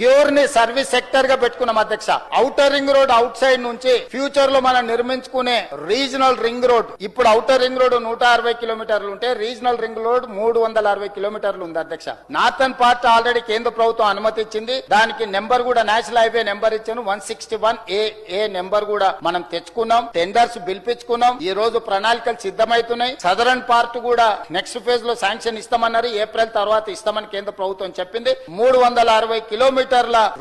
Cure ని service sector గా పెట్టుకున్నాం అధ్యక్ష. Outer ring road out side నుంచి ఫ్యూచర్ లో మనం నిర్మించుకునే రీజనల్ రింగ్ రోడ్, ఇప్పుడు ఔటర్ రింగ్ రోడ్ 160 కిలోమీటర్లు ఉంటే రీజనల్ రింగ్ రోడ్ 360 కిలోమీటర్లు ఉంది అధ్యక్ష. నార్థన్ పార్ట్ ఆల్రెడీ కేంద్ర ప్రభుత్వం అనుమతి ఇచ్చింది. దానికి నెంబర్ కూడా నేషనల్ హైవే నెంబర్ ఇచ్చాను 161A నెంబర్ కూడా మనం తెచ్చుకున్నాం. టెండర్స్ పిలిపించుకున్నాం. ఈ రోజు ప్రణాళికలు సిద్ధమవుతున్నాయి. సదరన్ పార్ట్ కూడా నెక్స్ట్ ఫేజ్ లో శాంక్షన్ ఇస్తామన్నారు. ఏప్రిల్ తర్వాత ఇస్తామని కేంద్ర ప్రభుత్వం చెప్పింది. 360 కిలోమీటర్ల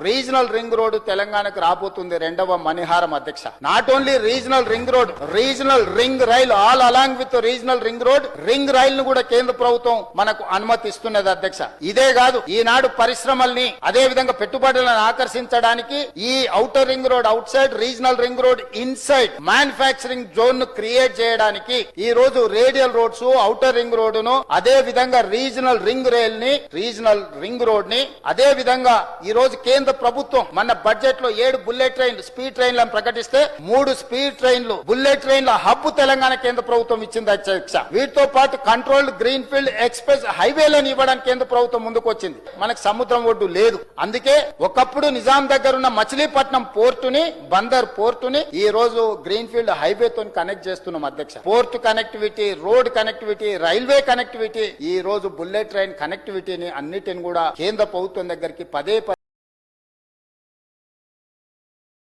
రీజనల్ రింగ్ రోడ్ తెలంగాణకు రాబోతుంది రెండవ మణిహారం అధ్యక్ష. Not only regional ring road, regional ring rail all along with regional ring road, ring rail ను కూడా కేంద్ర ప్రభుత్వం మనకు అనుమతి ఇస్తున్నది అధ్యక్ష. ఇదే కాదు, ఈనాడు పరిశ్రమల్ని అదే విధంగా పెట్టుబడులను ఆకర్షించడానికి ఈ outer ring road out side, regional ring road inside manufacturing zone ను క్రియేట్ చేయడానికి ఈ రోజు radial roads, outer ring road ను, అదే విధంగా రీజనల్ రింగ్ రైల్ ని, రీజనల్ రింగ్ రోడ్ ని, అదే విధంగా ఈ రోజు కేంద్ర ప్రభుత్వం మన బడ్జెట్ లో 7 బుల్లెట్ ట్రైన్ స్పీడ్ ట్రైన్లను ప్రకటిస్తే 3 స్పీడ్ ట్రైన్లు బుల్లెట్ ట్రైన్ల హబ్ తెలంగాణ కేంద్ర ప్రభుత్వం ఇచ్చింది అధ్యక్ష. వీటితో పాటు కంట్రోల్డ్ గ్రీన్ ఫీల్డ్ ఎక్స్ప్రెస్ హైవేలను ఇవ్వడానికి కేంద్ర ప్రభుత్వం ముందుకు వచ్చింది. మనకు సముద్రం ఒడ్డు లేదు. అందుకే ఒకప్పుడు నిజాం దగ్గర ఉన్న మచిలీపట్నం పోర్టుని, బందర్ పోర్టుని ఈ రోజు గ్రీన్ ఫీల్డ్ హైవేతో కనెక్ట్ చేస్తున్నాం అధ్యక్ష. Port connectivity, road connectivity, railway connectivity, ఈ రోజు బుల్లెట్ ట్రైన్ కనెక్టివిటీని అన్నిటిని కూడా కేంద్ర ప్రభుత్వం దగ్గరికి పదే